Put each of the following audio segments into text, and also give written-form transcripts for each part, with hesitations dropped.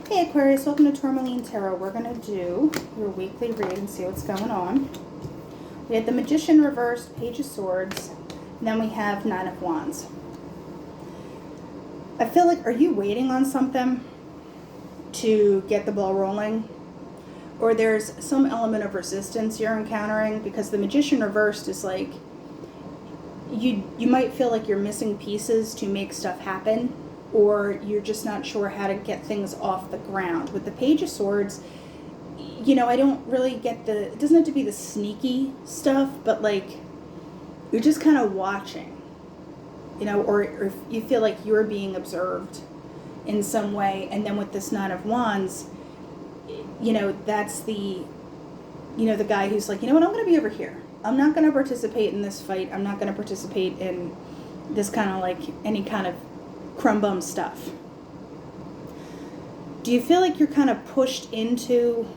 Hey Aquarius, welcome to Tourmaline Tarot. We're going to do your weekly read and see what's going on. We had the Magician reversed, Page of Swords, and then we have Nine of Wands. I feel like, are you waiting on something to get the ball rolling? Or there's some element of resistance you're encountering, because the Magician reversed is like, you might feel like you're missing pieces to make stuff happen, or you're just not sure how to get things off the ground. With the Page of Swords, you know, I don't really get it doesn't have to be the sneaky stuff, but like, you're just kind of watching, you know, or if you feel like you're being observed in some way. And then with this Nine of Wands, you know, that's the guy who's like, you know what, I'm going to be over here. I'm not going to participate in this fight. I'm not going to participate in this kind of like any kind of crumb bum stuff. Do you feel like you're kind of pushed into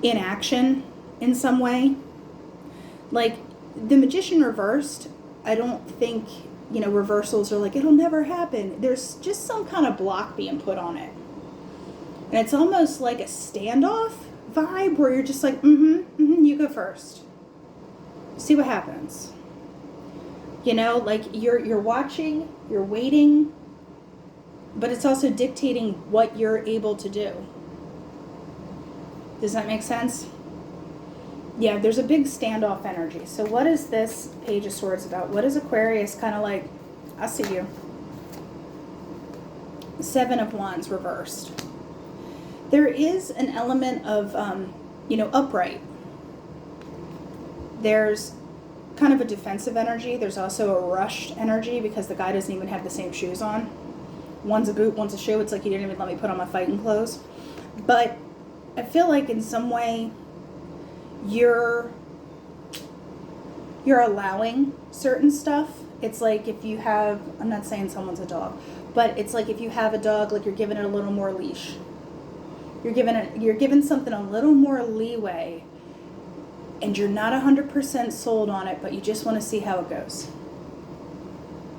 inaction in some way? Like the Magician reversed, I don't think, you know, reversals are like, it'll never happen. There's just some kind of block being put on it. And it's almost like a standoff vibe where you're just like, you go first. See what happens. You know, like you're watching, you're waiting, but it's also dictating what you're able to do. Does that make sense? Yeah, there's a big standoff energy. So what is this Page of Swords about? What is Aquarius kind of like? I see you. Seven of Wands reversed. There is an element of, you know, upright. There's kind of a defensive energy. There's also a rushed energy because the guy doesn't even have the same shoes on. One's a boot, one's a shoe. It's like, you didn't even let me put on my fighting clothes. But I feel like in some way you're allowing certain stuff. It's like if you have, I'm not saying someone's a dog, but it's like if you have a dog, like you're giving it a little more leash. You're giving something a little more leeway, and you're not 100% sold on it, but you just want to see how it goes.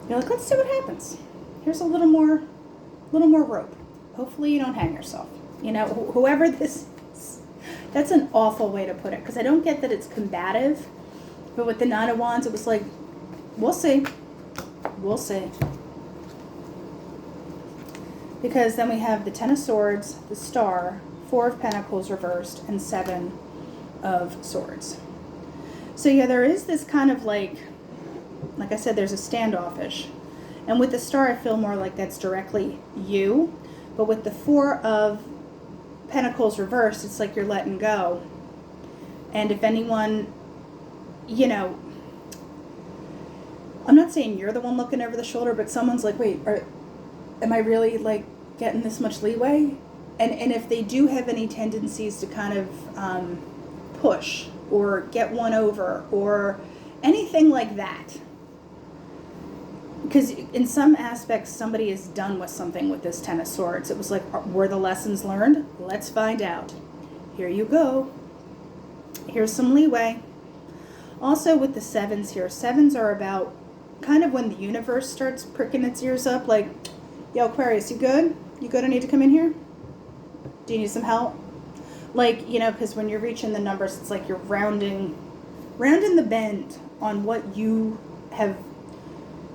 You're like, let's see what happens. Here's a little more rope. Hopefully you don't hang yourself. You know, whoever this is, that's an awful way to put it, because I don't get that it's combative, but with the Nine of Wands, it was like, we'll see. We'll see. Because then we have the Ten of Swords, the Star, Four of Pentacles reversed, and Seven of Swords. So yeah, there is this kind of like I said, there's a standoffish. And with the Star, I feel more like that's directly you. But with the Four of Pentacles reversed, it's like you're letting go. And if anyone, you know, I'm not saying you're the one looking over the shoulder, but someone's like, wait, am I really like getting this much leeway? And if they do have any tendencies to kind of push or get one over or anything like that, because in some aspects somebody is done with something with this Ten of Swords. It was like, were the lessons learned? Let's find out. Here you go. Here's some leeway. Also with the sevens here, sevens are about kind of when the universe starts pricking its ears up, like, yo, Aquarius, you good? You good? I need to come in here? Do you need some help? Like, you know, because when you're reaching the numbers, it's like you're rounding the bend on what you have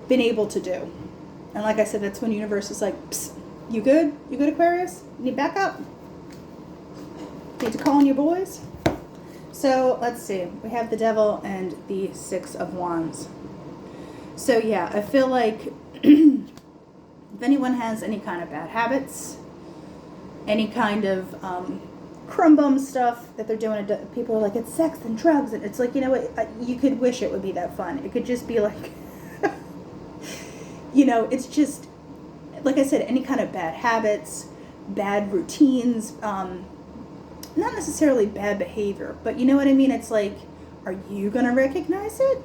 been able to do. And like I said, that's when the universe is like, psst, you good? You good, Aquarius? Need backup? Need to call on your boys? So let's see. We have the Devil and the Six of Wands. So yeah, I feel like if anyone has any kind of bad habits, any kind of crumb bum stuff that they're doing, people are like, it's sex and drugs, and it's like, you know what, you could wish it would be that fun. It could just be like, you know, it's just, like I said, any kind of bad habits, bad routines, not necessarily bad behavior, but you know what I mean? It's like, are you going to recognize it?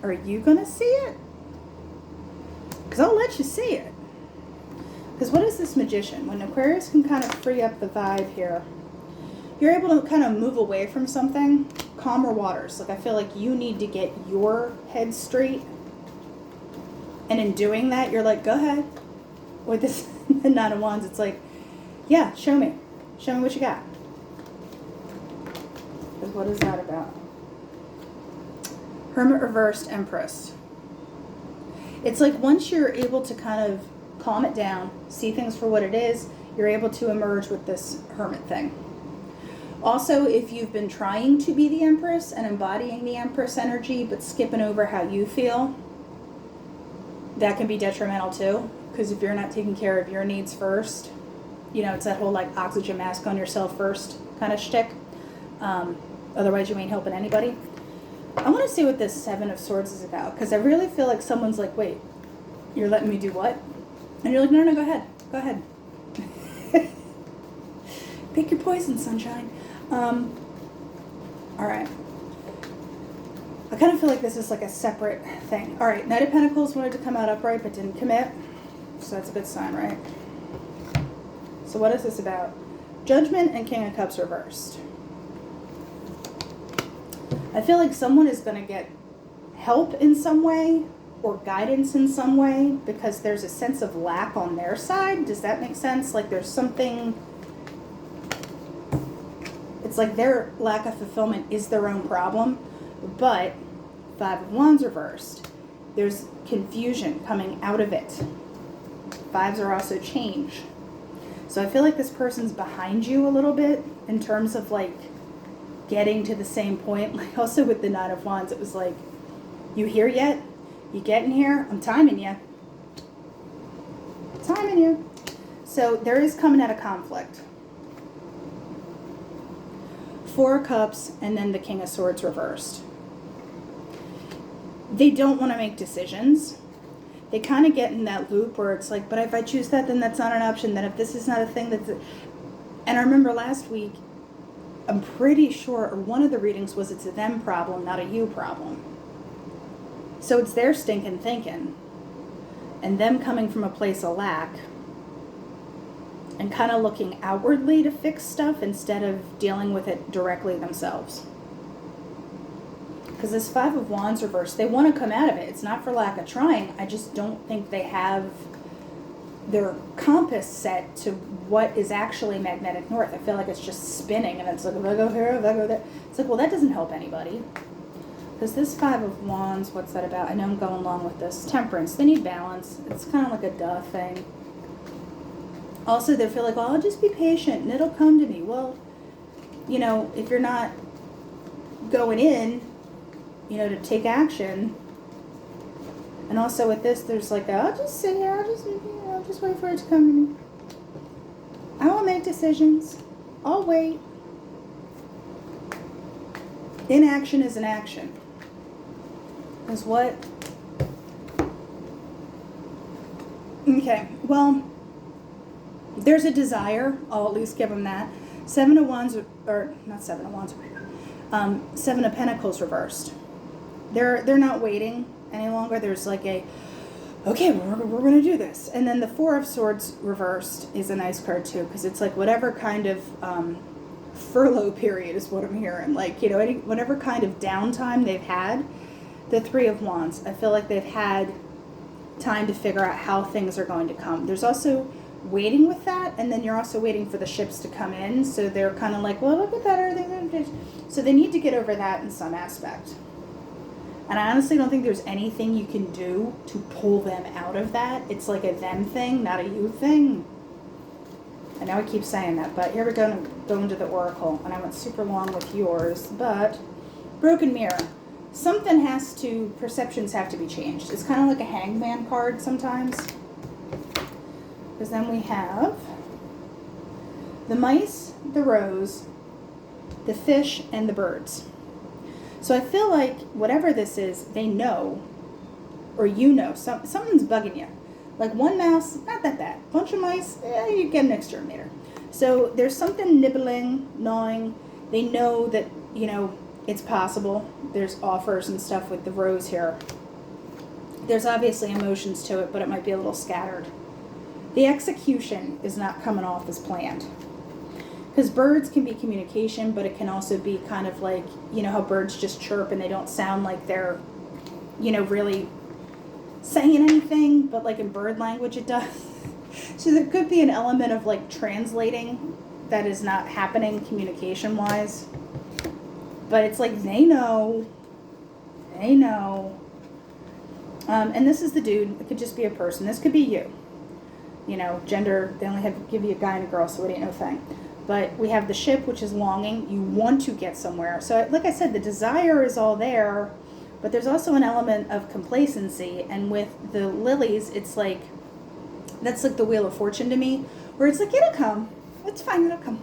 Are you going to see it? Because I'll let you see it. Because what is this Magician? When Aquarius can kind of free up the vibe here, you're able to kind of move away from something, calmer waters. Like I feel like you need to get your head straight. And in doing that, you're like, go ahead. With this the Nine of Wands, it's like, Yeah, show me. Show me what you got. Because what is that about? Hermit reversed, Empress. It's like once you're able to kind of calm it down, see things for what it is, you're able to emerge with this Hermit thing. Also, if you've been trying to be the Empress and embodying the Empress energy, but skipping over how you feel, that can be detrimental too. Because if you're not taking care of your needs first, you know, it's that whole like oxygen mask on yourself first kind of shtick. Otherwise, you ain't helping anybody. I want to see what this Seven of Swords is about, because I really feel like someone's like, wait, you're letting me do what? And you're like, no, go ahead. Go ahead. Pick your poison, sunshine. All right. I kind of feel like this is like a separate thing. All right, Knight of Pentacles wanted to come out upright but didn't commit. So that's a good sign, right? So what is this about? Judgment and King of Cups reversed. I feel like someone is going to get help in some way or guidance in some way because there's a sense of lack on their side. Does that make sense? Like there's something, it's like their lack of fulfillment is their own problem, but Five of Wands reversed. There's confusion coming out of it. Fives are also change. So I feel like this person's behind you a little bit in terms of like getting to the same point. Like also with the Nine of Wands, it was like, you here yet? You getting here? I'm timing you. Timing you. So there is coming out of conflict. Four of Cups and then the King of Swords reversed. They don't want to make decisions. They kind of get in that loop where it's like, but if I choose that, then that's not an option. Then if this is not a thing, that's... And I remember last week, I'm pretty sure, or one of the readings was it's a them problem, not a you problem. So it's their stinking thinking. And them coming from a place of lack. And kind of looking outwardly to fix stuff instead of dealing with it directly themselves. Because this Five of Wands reversed, they want to come out of it. It's not for lack of trying. I just don't think they have their compass set to what is actually magnetic north. I feel like it's just spinning, and it's like, if I go here, if I go there. It's like, well, that doesn't help anybody. Because this Five of Wands, what's that about? I know I'm going along with this. Temperance. They need balance. It's kind of like a duh thing. Also, they feel like, well, I'll just be patient, and it'll come to me. Well, you know, if you're not going in, you know, to take action. And also with this, there's like, I'll just sit here, I'll just wait for it to come to me. I won't make decisions. I'll wait. Inaction is an action. Is what? Okay, well, there's a desire. I'll at least give them that. Seven of Wands, or not Seven of Wands, Seven of Pentacles reversed. They're not waiting any longer. There's like a, okay, we're going to do this. And then the Four of Swords reversed is a nice card too, because it's like whatever kind of furlough period is what I'm hearing. Like, you know, whatever kind of downtime they've had. The Three of Wands, I feel like they've had time to figure out how things are going to come. There's also waiting with that, and then you're also waiting for the ships to come in. So they're kind of like, well, look at that. So they need to get over that in some aspect. And I honestly don't think there's anything you can do to pull them out of that. It's like a them thing, not a you thing. I know I keep saying that, but here we go into the Oracle. And I went super long with yours, but Broken Mirror. Something has to, perceptions have to be changed. It's kind of like a Hangman card sometimes. Because then we have the mice, the rose, the fish, and the birds. So I feel like whatever this is, they know, or you know, something's bugging you. Like one mouse, not that bad. Bunch of mice, you get an exterminator. So there's something nibbling, gnawing. They know that, you know, it's possible. There's offers and stuff with the rose here. There's obviously emotions to it, but it might be a little scattered. The execution is not coming off as planned. Because birds can be communication, but it can also be kind of like, you know how birds just chirp and they don't sound like they're, you know, really saying anything, but like in bird language it does. So there could be an element of like translating that is not happening communication wise. But it's like they know. They know. And this is the dude. It could just be a person. This could be you. You know, gender, they only give you a guy and a girl, so it ain't no thing. But we have the ship, which is longing. You want to get somewhere. So like I said, the desire is all there, but there's also an element of complacency. And with the lilies, it's like, that's like the Wheel of Fortune to me, where it's like, it'll come. It's fine, it'll come.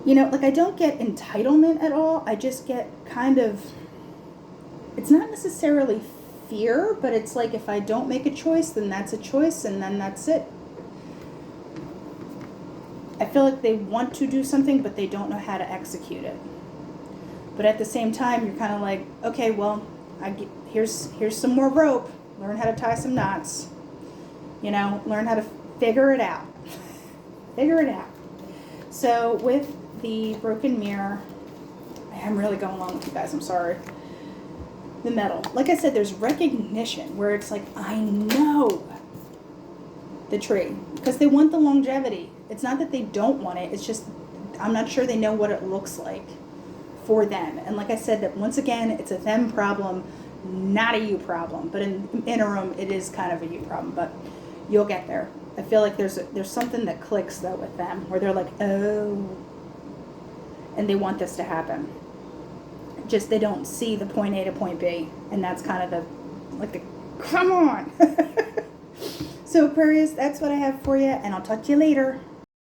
You know, like I don't get entitlement at all. I just get kind of, it's not necessarily fear, but it's like if I don't make a choice, then that's a choice, and then that's it. I feel like they want to do something, but they don't know how to execute it. But at the same time, you're kind of like, okay, well, here's some more rope. Learn how to tie some knots. You know, learn how to figure it out. Figure it out. So with the broken mirror, I'm really going along with you guys. I'm sorry. The metal. Like I said, there's recognition where it's like, I know the tree because they want the longevity. It's not that they don't want it. It's just, I'm not sure they know what it looks like for them. And like I said, that once again, it's a them problem, not a you problem. But in interim, it is kind of a you problem, but you'll get there. I feel like there's something that clicks though with them where they're like, oh, and they want this to happen. Just they don't see the point A to point B, and that's kind of the come on. So Aquarius, that's what I have for you, and I'll talk to you later.